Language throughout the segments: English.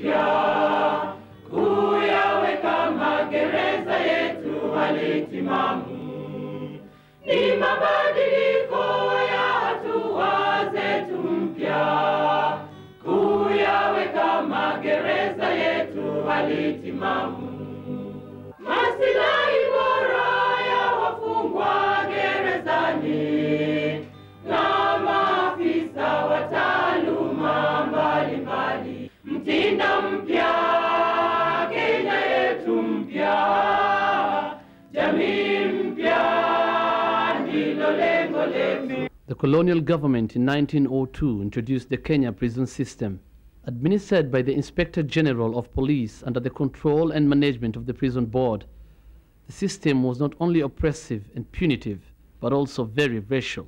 mpya, kuyaweka magereza yetu hali timamu. Ni mabadiliko ya hatua zetu mpya, kuyaweka magereza yetu hali timamu. Maslahi bora ya wafungwa gerezani na maafisa wa taaluma mbalimbali. Mtindo mpya, Kenya yetu mpya, jamii mpya, ndilo lengo letu. The colonial government in 1902 introduced the Kenya prison system, administered by the Inspector General of Police under the control and management of the Prison Board. The system was not only oppressive and punitive, but also very racial.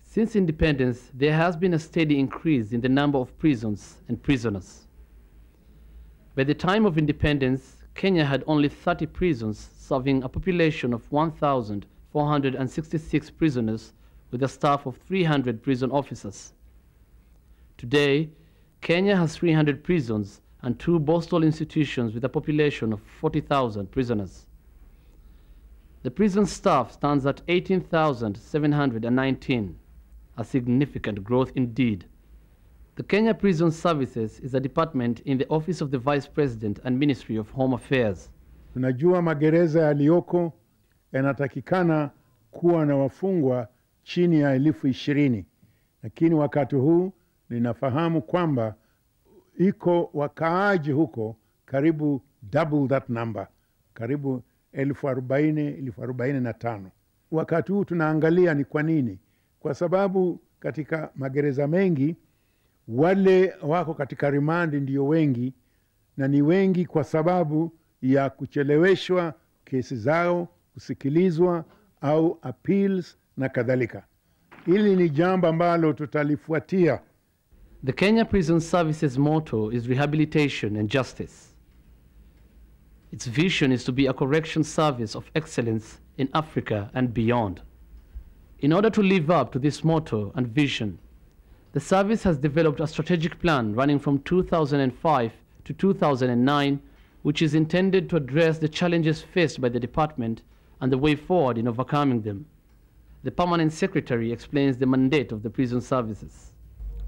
Since independence, there has been a steady increase in the number of prisons and prisoners. By the time of independence, Kenya had only 30 prisons, serving a population of 1,466 prisoners with a staff of 300 prison officers. Today, Kenya has 300 prisons and 2 postal institutions with a population of 40,000 prisoners. The prison staff stands at 18,719, a significant growth indeed. The Kenya Prison Services is a department in the Office of the Vice President and Ministry of Home Affairs. Tunajua magereza yaliyoko yanatakikana kuwa na wafungwa chini ya 20,000, lakini wakati huu ninafahamu kwamba iko wakaaji huko karibu double that number, karibu 40,000-45,000. Wakati huu tunaangalia ni kwa nini? Kwa sababu katika magereza mengi wale wako katika rimandi ndio wengi, na ni wengi kwa sababu ya kucheleweshwa kesi zao kusikilizwa au appeals na kadhalika. Hili ni jambo ambalo tutalifuatia. The Kenya Prison Services motto is Rehabilitation and Justice. Its vision is to be a correction service of excellence in Africa and beyond. In order to live up to this motto and vision, the service has developed a strategic plan running from 2005 to 2009, which is intended to address the challenges faced by the department and the way forward in overcoming them. The Permanent Secretary explains the mandate of the prison services.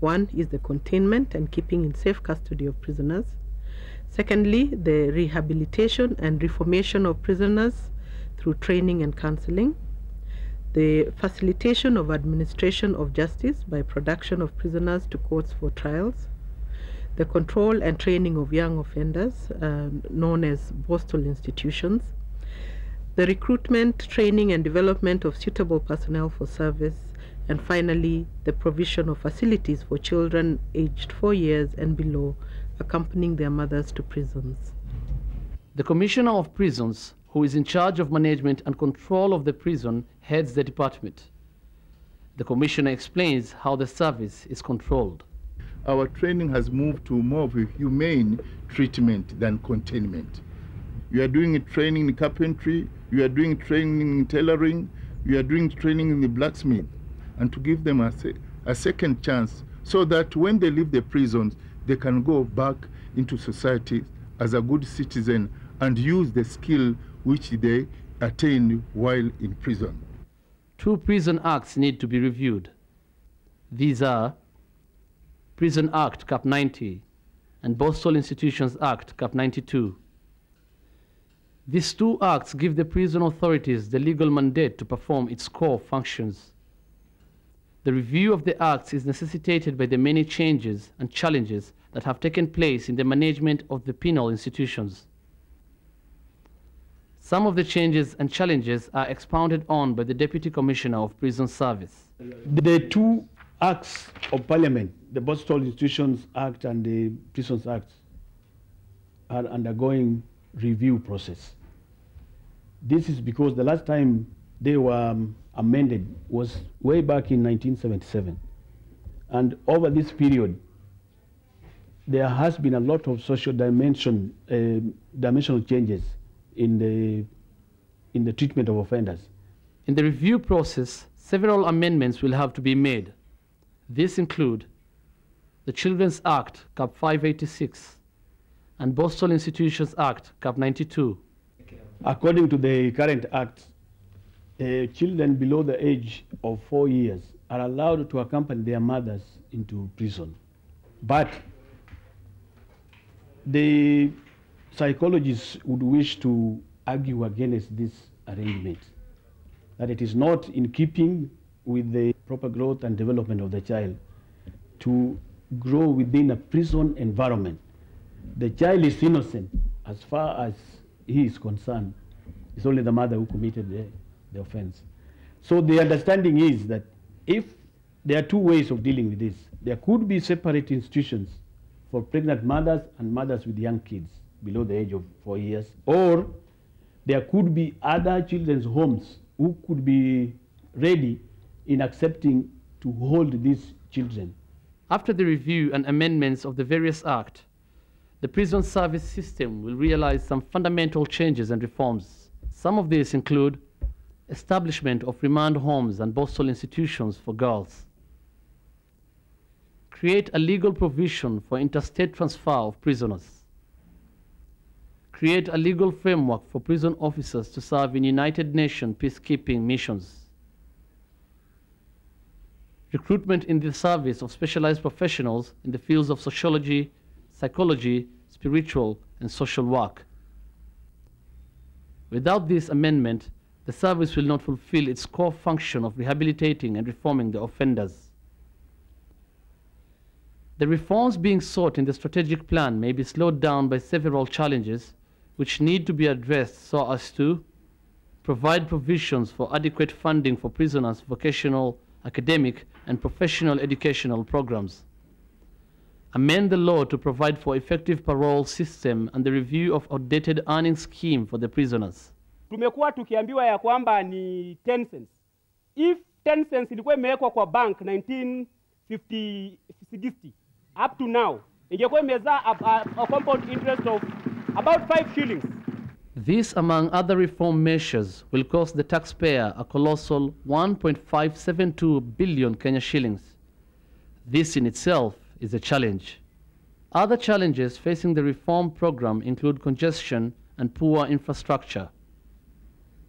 One is the containment and keeping in safe custody of prisoners. Secondly, the rehabilitation and reformation of prisoners through training and counseling. The facilitation of administration of justice by production of prisoners to courts for trials. The control and training of young offenders, known as postal institutions. The recruitment, training, and development of suitable personnel for service. And finally, the provision of facilities for children aged 4 years and below, accompanying their mothers to prisons. The Commissioner of Prisons, who is in charge of management and control of the prison, heads the department. The Commissioner explains how the service is controlled. Our training has moved to more of a humane treatment than containment. You are doing training in carpentry, you are doing training in tailoring, you are doing training in the blacksmith, and to give them a second chance so that when they leave the prisons, they can go back into society as a good citizen and use the skill which they attained while in prison. 2 prison acts need to be reviewed. These are Prison Act Cap 90 and Postal Institutions Act Cap 92. These 2 acts give the prison authorities the legal mandate to perform its core functions. The review of the acts is necessitated by the many changes and challenges that have taken place in the management of the penal institutions. Some of the changes and challenges are expounded on by the Deputy Commissioner of Prison Service. The 2 acts of Parliament, the Postal Institutions Act and the Prisons Act, are undergoing review process. This is because the last time they were amended was way back in 1977. And over this period, there has been a lot of social dimensional changes in the treatment of offenders. In the review process, several amendments will have to be made. These include the Children's Act, Cap 586, and Postal Institutions Act, Cap 92. According to the current act, children below the age of 4 years are allowed to accompany their mothers into prison. But the psychologists would wish to argue against this arrangement, that it is not in keeping with the proper growth and development of the child to grow within a prison environment. The child is innocent as far as he is concerned. It's only the mother who committed the offense. So the understanding is that if there are two ways of dealing with this, there could be separate institutions for pregnant mothers and mothers with young kids below the age of 4 years, or there could be other children's homes who could be ready in accepting to hold these children. After the review and amendments of the various acts, the prison service system will realize some fundamental changes and reforms. Some of these include establishment of remand homes and postal institutions for girls, create a legal provision for interstate transfer of prisoners, create a legal framework for prison officers to serve in United Nations peacekeeping missions, recruitment in the service of specialized professionals in the fields of sociology, psychology, spiritual, and social work. Without this amendment, the service will not fulfill its core function of rehabilitating and reforming the offenders. The reforms being sought in the strategic plan may be slowed down by several challenges which need to be addressed so as to provide provisions for adequate funding for prisoners' vocational, academic, and professional educational programs, amend the law to provide for effective parole system and the review of outdated earning scheme for the prisoners. Tumekuwa tukiambiwa ya kwamba ni 10 cents. If 10 cents ilikuwa imewekwa kwa bank 1950-60 up to now, ingekuwa imezaa a compound interest of about 5 shillings. This, among other reform measures, will cost the taxpayer a colossal 1.572 billion Kenya shillings. This in itself is a challenge. Other challenges facing the reform program include congestion and poor infrastructure.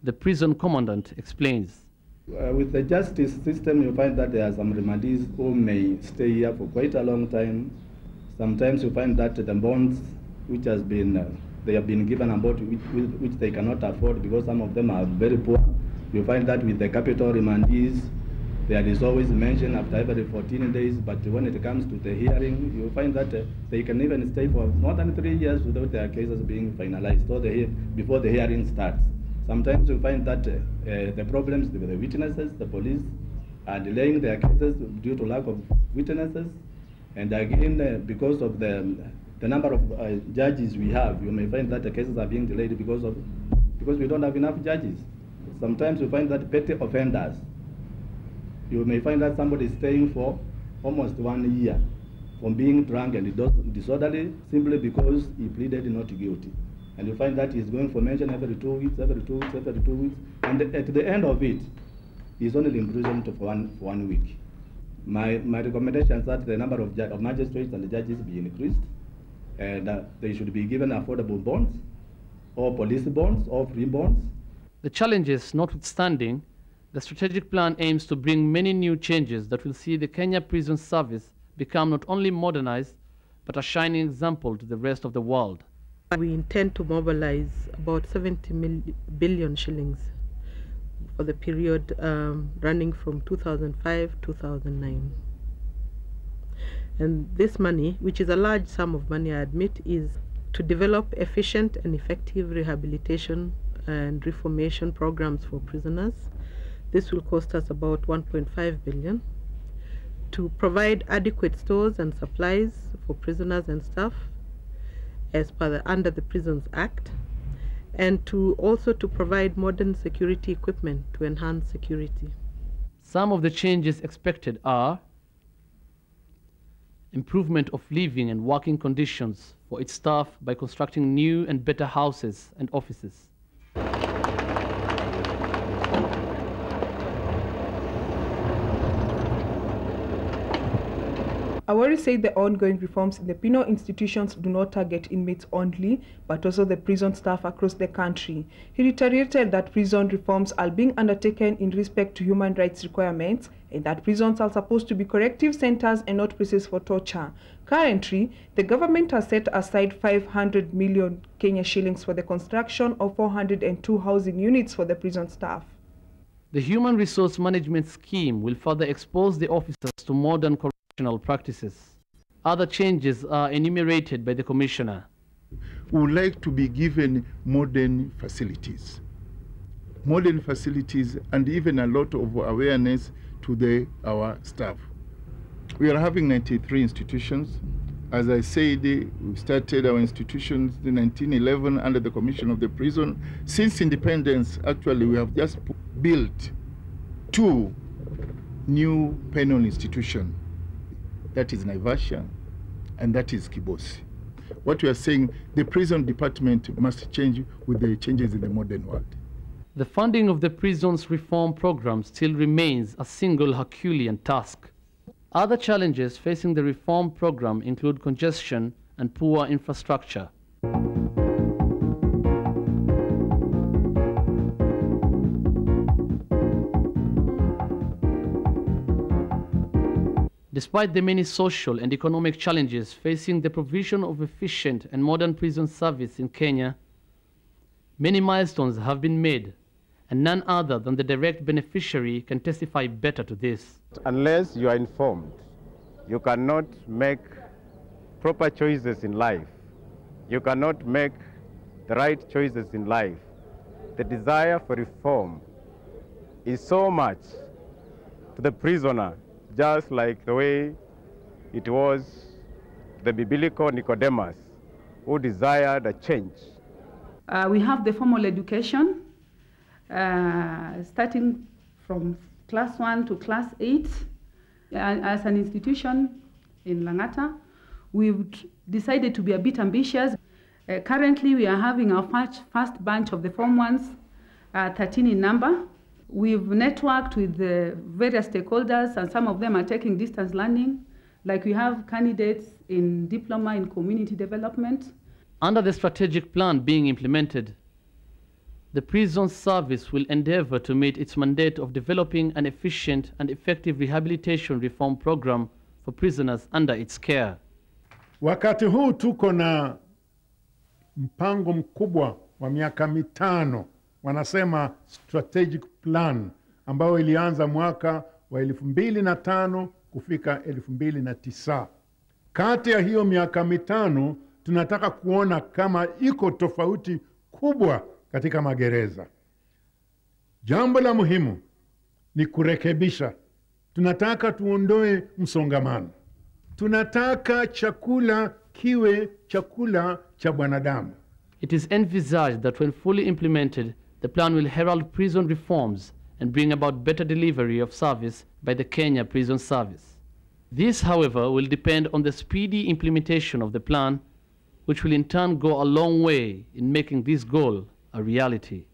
The prison commandant explains. With the justice system, you find that there are some remandees who may stay here for quite a long time. Sometimes you find that the bonds which has been they have been given a bond which they cannot afford because some of them are very poor. You find that with the capital remandees, there is always mention after every 14 days, but when it comes to the hearing, you find that they can even stay for more than 3 years without their cases being finalized or before the hearing starts. Sometimes you find that the problems with the witnesses, the police are delaying their cases due to lack of witnesses, and again, because of the number of judges we have, you may find that the cases are being delayed because we don't have enough judges. Sometimes you find that petty offenders, you may find that somebody is staying for almost 1 year from being drunk and disorderly simply because he pleaded not guilty. And you find that he's going for mention every 2 weeks, every 2 weeks, every 2 weeks, and at the end of it, he's only imprisoned for one week. My recommendation is that the number of magistrates and judges be increased, and they should be given affordable bonds, or police bonds, or free bonds. The challenges notwithstanding, the strategic plan aims to bring many new changes that will see the Kenya Prison Service become not only modernized, but a shining example to the rest of the world. We intend to mobilize about 70 billion shillings for the period running from 2005-2009. And this money, which is a large sum of money, I admit, is to develop efficient and effective rehabilitation and reformation programs for prisoners. This will cost us about 1.5 billion. To provide adequate stores and supplies for prisoners and staff as per under the Prisons Act, and also to provide modern security equipment to enhance security. Some of the changes expected are improvement of living and working conditions for its staff by constructing new and better houses and offices. Awori said the ongoing reforms in the penal institutions do not target inmates only, but also the prison staff across the country. He reiterated that prison reforms are being undertaken in respect to human rights requirements and that prisons are supposed to be corrective centers and not places for torture. Currently, the government has set aside 500 million Kenya shillings for the construction of 402 housing units for the prison staff. The Human Resource Management Scheme will further expose the officers to modern correctional practices. Other changes are enumerated by the Commissioner. We would like to be given modern facilities and even a lot of awareness to our staff. We are having 93 institutions. As I said, we started our institutions in 1911 under the Commission of the Prison. Since independence, actually, we have just built 2 new penal institutions. That is Naivasha and that is Kibosi. What we are saying, the prison department must change with the changes in the modern world. The funding of the prisons reform program still remains a single Herculean task. Other challenges facing the reform program include congestion and poor infrastructure. Despite the many social and economic challenges facing the provision of efficient and modern prison service in Kenya, many milestones have been made, and none other than the direct beneficiary can testify better to this. Unless you are informed, you cannot make proper choices in life. You cannot make the right choices in life. The desire for reform is so much to the prisoner, just like the way it was the biblical Nicodemus who desired a change. We have the formal education, starting from class 1 to class 8. As an institution in Langata, we've decided to be a bit ambitious. Currently, we are having our first batch of the Form 1s, 13 in number. We've networked with the various stakeholders, and some of them are taking distance learning. Like we have candidates in diploma in community development. Under the strategic plan being implemented, the prison service will endeavor to meet its mandate of developing an efficient and effective rehabilitation reform program for prisoners under its care. Wakati huu tuko na mpango mkubwa wa miaka 5, wanasema strategic plan, ambao ilianza mwaka wa 2005 kufika 2009. Kati ya hiyo miaka 5 tunataka kuona kama iko tofauti kubwa katika magereza. Jambo la muhimu ni kurekebisha. Tunataka tuondoe msongamano. Tunataka chakula kiwe chakula cha wanadamu. It is envisaged that when fully implemented, the plan will herald prison reforms and bring about better delivery of service by the Kenya Prison Service. This, however, will depend on the speedy implementation of the plan, which will in turn go a long way in making this goal a reality.